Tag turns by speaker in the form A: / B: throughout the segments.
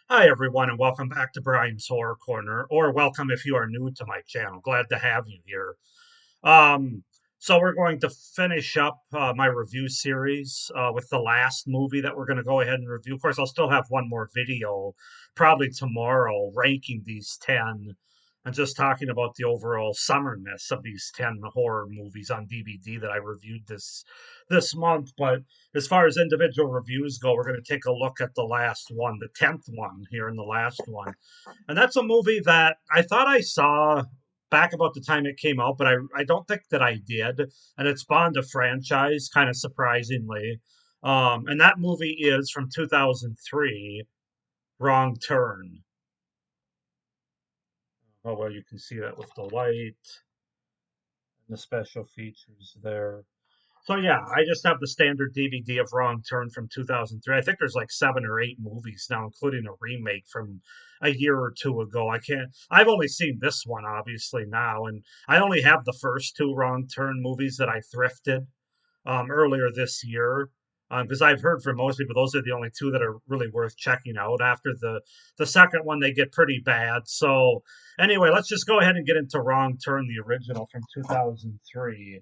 A: Hi, everyone, and welcome back to Brian's Horror Corner, or welcome if you are new to my channel. Glad to have you here. Um, so we're going to finish up my review series with the last movie that we're going to go ahead and review. Of course, I'll still have one more video, probably tomorrow, ranking these 10 and just talking about the overall summerness of these 10 horror movies on DVD that I reviewed this month. But as far as individual reviews go, we're going to take a look at the last one, the 10th one here in the last one. And that's a movie that I thought I saw back about the time it came out, but I don't think that I did. And it spawned a franchise, kind of surprisingly. And that movie is from 2003, Wrong Turn. Oh, well, you can see that with the light and the special features there. So yeah, I just have the standard DVD of Wrong Turn from 2003. I think there's like 7 or 8 movies now, including a remake from a year or two ago. I've only seen this one obviously now, and I only have the first two Wrong Turn movies that I thrifted earlier this year. Because I've heard from most people, those are the only two that are really worth checking out. After the second one, they get pretty bad. So anyway, let's just go ahead and get into Wrong Turn, the original from 2003.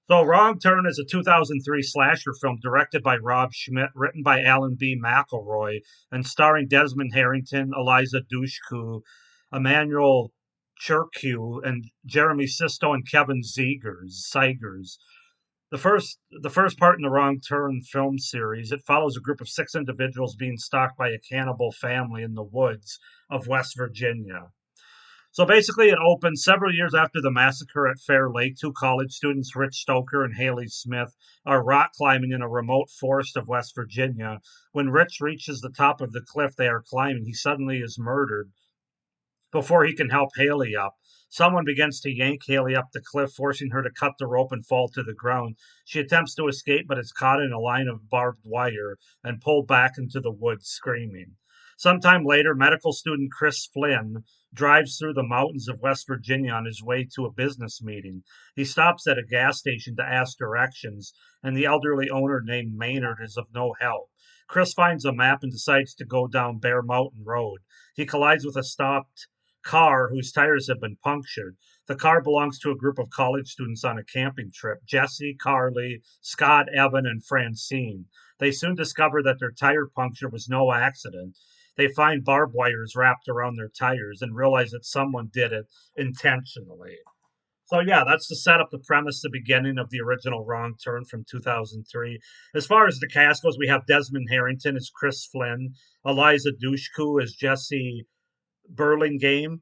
A: So, Wrong Turn is a 2003 slasher film directed by Rob Schmidt, written by Alan B. McElroy, and starring Desmond Harrington, Eliza Dushku, Emmanuel Churque, and Jeremy Sisto and Kevin Zegers. The first part in the Wrong Turn film series, it follows a group of 6 individuals being stalked by a cannibal family in the woods of West Virginia. So basically, it opened several years after the massacre at Fair Lake. Two college students, Rich Stoker and Haley Smith, are rock climbing in a remote forest of West Virginia. When Rich reaches the top of the cliff they are climbing, he suddenly is murdered before he can help Haley up. Someone begins to yank Haley up the cliff, forcing her to cut the rope and fall to the ground. She attempts to escape, but is caught in a line of barbed wire and pulled back into the woods, screaming. Sometime later, medical student Chris Flynn drives through the mountains of West Virginia on his way to a business meeting. He stops at a gas station to ask directions, and the elderly owner named Maynard is of no help. Chris finds a map and decides to go down Bear Mountain Road. He collides with a stopped car whose tires have been punctured. The car belongs to a group of college students on a camping trip: Jesse, Carly, Scott, Evan, and Francine. They soon discover that their tire puncture was no accident. They find barbed wires wrapped around their tires and realize that someone did it intentionally. So yeah, that's to set up the premise, the beginning of the original Wrong Turn from 2003. As far as the cast goes, we have Desmond Harrington as Chris Flynn, Eliza Dushku as Jesse Burlingame,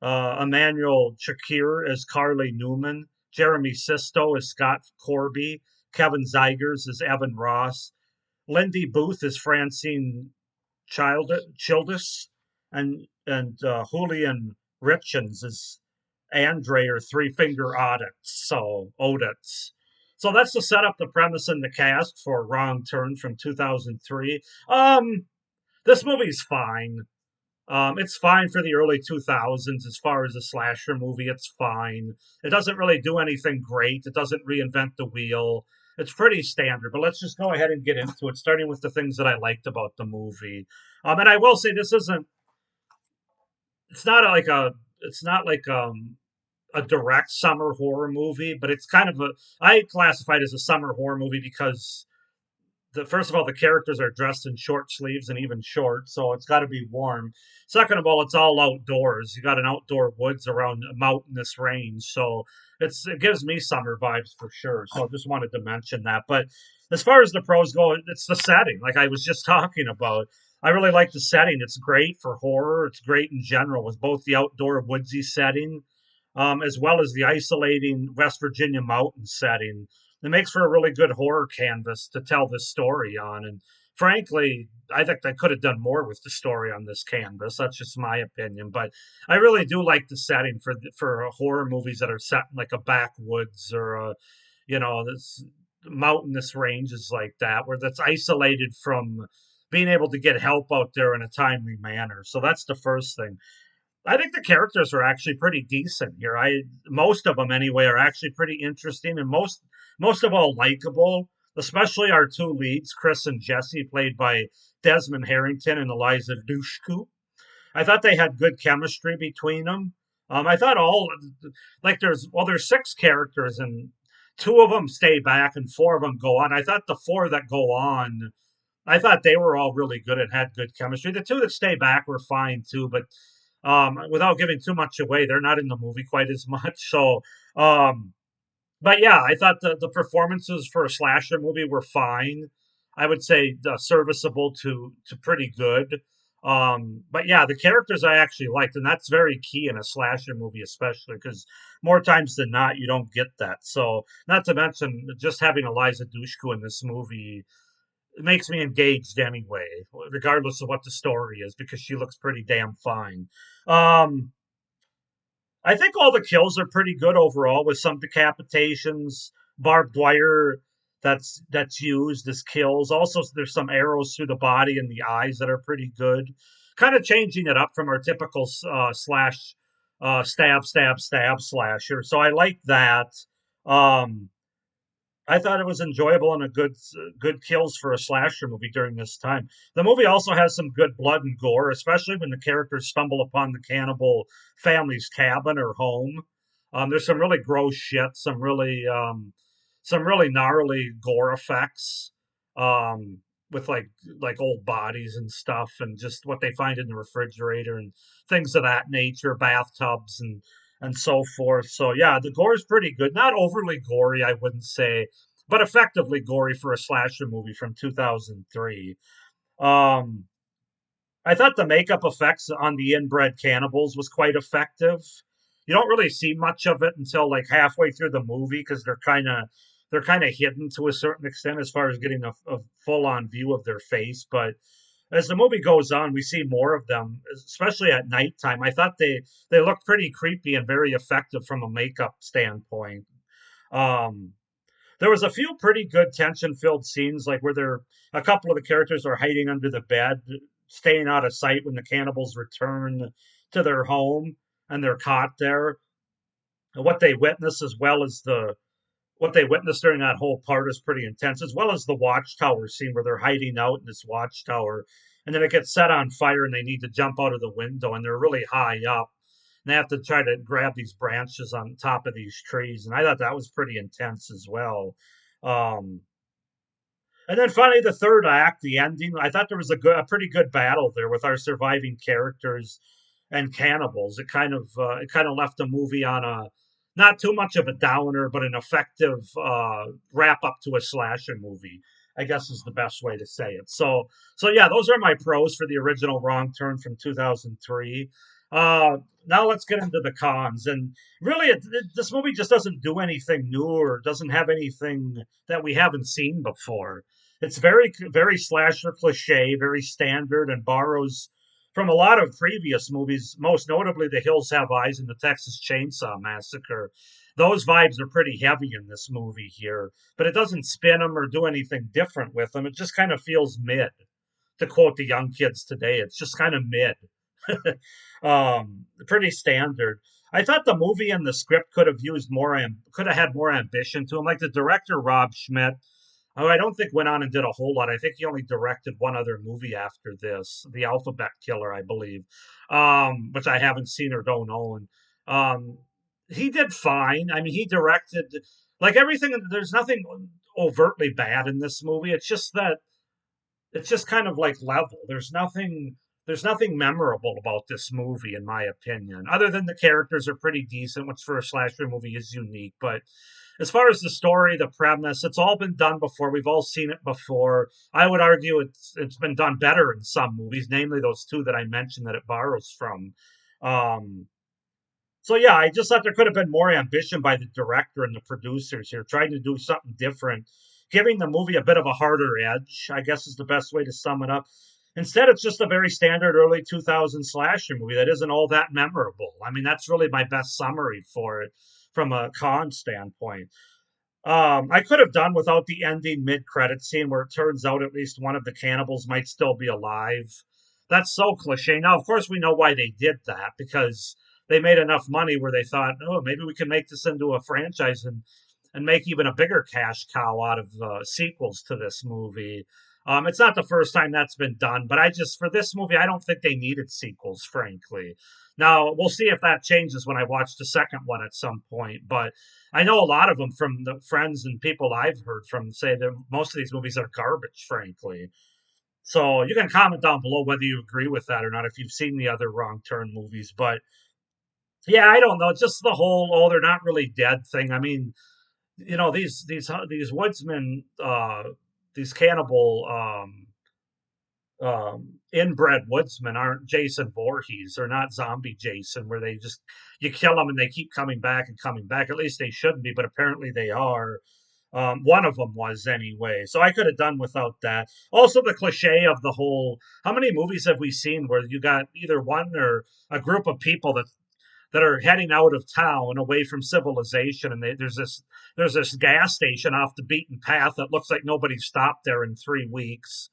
A: Emmanuel Chakir as Carly Newman, Jeremy Sisto as Scott Corby, Kevin Zygers as Evan Ross, Lindy Booth as Francine Childis, and Julian Richens as Andre or Three Finger Audits. So that's to set up the premise and the cast for Wrong Turn from 2003. This movie's fine. It's fine for the early 2000s as far as a slasher movie. It's fine. It doesn't really do anything great. It doesn't reinvent the wheel. It's pretty standard, but let's just go ahead and get into it, starting with the things that I liked about the movie. And I will say this isn't. It's not like a. It's not like a direct summer horror movie, but it's kind of a. I classify it as a summer horror movie because first of all, the characters are dressed in short sleeves and even shorts, so it's got to be warm. Second of all, it's all outdoors. You got an outdoor woods around a mountainous range, so it gives me summer vibes for sure. So I just wanted to mention that. But as far as the pros go, it's the setting, like I was just talking about. I really like the setting. It's great for horror. It's great in general with both the outdoor woodsy setting, as well as the isolating West Virginia mountain setting. It makes for a really good horror canvas to tell this story on. And frankly, I think they could have done more with the story on this canvas. That's just my opinion, but I really do like the setting for horror movies that are set in like a backwoods or this mountainous ranges like that, where that's isolated from being able to get help out there in a timely manner. So that's the first thing. I think the characters are actually pretty decent here. I Most of them anyway are actually pretty interesting and most of all likable. especially our two leads, Chris and Jesse, played by Desmond Harrington and Eliza Dushku. I thought they had good chemistry between them. I thought all like there's six characters and two of them stay back and four of them go on. I thought the four that go on, I thought they were all really good and had good chemistry. The two that stay back were fine too, but without giving too much away, they're not in the movie quite as much. So um, but yeah, I thought the performances for a slasher movie were fine. I would say serviceable to pretty good. But yeah, the characters I actually liked, and that's very key in a slasher movie, especially because more times than not you don't get that. So not to mention just having Eliza Dushku in this movie, it makes me engaged anyway, regardless of what the story is, because she looks pretty damn fine. Um, I think all the kills are pretty good overall, with some decapitations, barbed wire that's used as kills. Also, there's some arrows through the body and the eyes that are pretty good. Kind of changing it up from our typical slash stab slasher. So I like that. Um, I thought it was enjoyable and a good kills for a slasher movie during this time. The movie also has some good blood and gore, especially when the characters stumble upon the cannibal family's cabin or home. There's some really gross shit, some really gnarly gore effects, um, with like old bodies and stuff, and just what they find in the refrigerator and things of that nature, bathtubs and so forth. So yeah, the gore is pretty good. Not overly gory, I wouldn't say, but effectively gory for a slasher movie from 2003. Um, I thought the makeup effects on the inbred cannibals was quite effective. You don't really see much of it until like halfway through the movie because they're kind of hidden to a certain extent as far as getting a full on view of their face. But as the movie goes on, we see more of them, especially at nighttime. I thought they looked pretty creepy and very effective from a makeup standpoint. Um, there was a few pretty good tension filled scenes, like where a couple of the characters are hiding under the bed, staying out of sight when the cannibals return to their home and they're caught there. And what they witness, as well as the what they witnessed during that whole part, is pretty intense, as well as the watchtower scene where they're hiding out in this watchtower, and then it gets set on fire and they need to jump out of the window and they're really high up. And they have to try to grab these branches on top of these trees, and I thought that was pretty intense as well. Um, and then finally, the third act, the ending. I thought there was a pretty good battle there with our surviving characters and cannibals. It kind of left the movie on a not too much of a downer, but an effective wrap up to a slasher movie. I guess is the best way to say it. So yeah, those are my pros for the original Wrong Turn from 2003. Now let's get into the cons. And really, this movie just doesn't do anything new or doesn't have anything that we haven't seen before. It's very slasher cliche, very standard, and borrows from a lot of previous movies, most notably The Hills Have Eyes and The Texas Chainsaw Massacre. Those vibes are pretty heavy in this movie here, but it doesn't spin them or do anything different with them. It just kind of feels mid. To quote the young kids today, it's just kind of mid. Pretty standard. I thought the movie and the script could have had more ambition to them. Like the director Rob Schmidt, who I don't think went on and did a whole lot. I think he only directed one other movie after this, The Alphabet Killer, I believe, which I haven't seen or don't own. Um, he did fine. I mean, he directed like everything. There's nothing overtly bad in this movie. It's just kind of like level. There's nothing memorable about this movie, in my opinion, other than the characters are pretty decent, which for a slasher movie is unique. But as far as the story, the premise, it's all been done before. We've all seen it before. I would argue it's been done better in some movies, namely those two that I mentioned that it borrows from. Um, so yeah, I just thought there could have been more ambition by the director and the producers here, trying to do something different, giving the movie a bit of a harder edge, I guess is the best way to sum it up. Instead, it's just a very standard early 2000 slasher movie that isn't all that memorable. I mean, that's really my best summary for it from a con standpoint. I could have done without the ending mid-credit scene where it turns out at least one of the cannibals might still be alive. That's so cliche. Now, of course, we know why they did that because they made enough money where they thought, oh, maybe we can make this into a franchise and and make even a bigger cash cow out of sequels to this movie. It's not the first time that's been done, but for this movie, I don't think they needed sequels, frankly. Now, we'll see if that changes when I watch the second one at some point, but I know a lot of them from the friends and people I've heard from say that most of these movies are garbage, frankly. So you can comment down below whether you agree with that or not if you've seen the other Wrong Turn movies. But yeah, I don't know. It's just the whole they're not really dead thing. I mean, these woodsmen, these cannibal inbred woodsmen aren't Jason Voorhees. They're not zombie Jason, where they just you kill them and they keep coming back and coming back. At least they shouldn't be, but apparently they are. One of them was anyway, so I could have done without that. Also, the cliche of the whole. How many movies have we seen where you got either one or a group of people that are heading out of town away from civilization, and there's this gas station off the beaten path that looks like nobody stopped there in 3 weeks,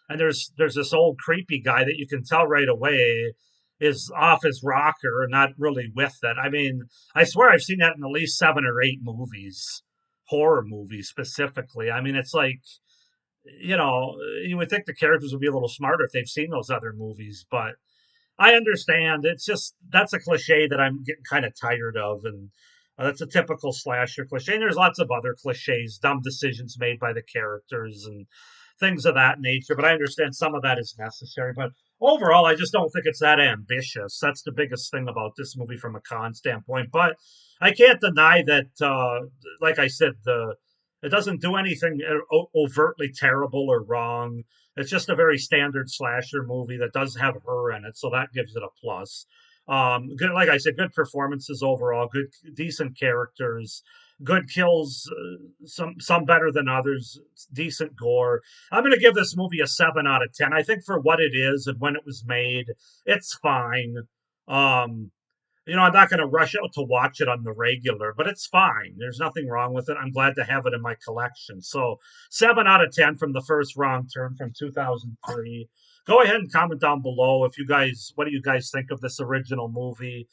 A: and there's this old creepy guy that you can tell right away is off his rocker and not really with it. I mean, I swear I've seen that in at least 7 or 8 movies, horror movies specifically. I mean, it's like, you would think the characters would be a little smarter if they've seen those other movies, but I understand. It's just that's a cliche that I'm getting kind of tired of, and that's a typical slasher cliche. And there's lots of other cliches, dumb decisions made by the characters, and things of that nature. But I understand some of that is necessary. But overall, I just don't think it's that ambitious. That's the biggest thing about this movie from a con standpoint. But I can't deny that, like I said, the it doesn't do anything overtly terrible or wrong. It's just a very standard slasher movie that does have her in it, so that gives it a plus. Good, like I said, good performances overall, good, decent characters, good kills, some better than others, decent gore. I'm going to give this movie a 7 out of 10. I think for what it is and when it was made, it's fine. Um, I'm not going to rush out to watch it on the regular, but it's fine. There's nothing wrong with it. I'm glad to have it in my collection. So, 7 out of 10 from the first Wrong Turn from 2003. Go ahead and comment down below what do you guys think of this original movie?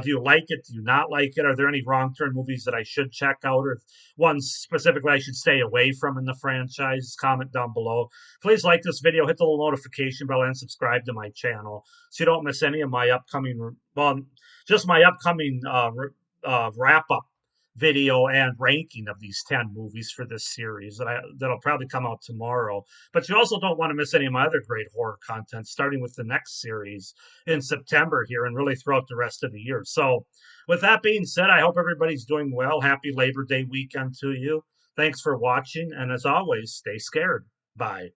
A: Do you like it? Do you not like it? Are there any Wrong Turn movies that I should check out, or ones specifically I should stay away from in the franchise? Comment down below. Please like this video, hit the little notification bell, and subscribe to my channel so you don't miss any of my upcoming, well, just my upcoming wrap up video and ranking of these 10 movies for this series that'll probably come out tomorrow. But you also don't want to miss any of my other great horror content, starting with the next series in September here and really throughout the rest of the year. So, with that being said, I hope everybody's doing well. Happy Labor Day weekend to you. Thanks for watching, and as always, stay scared. Bye.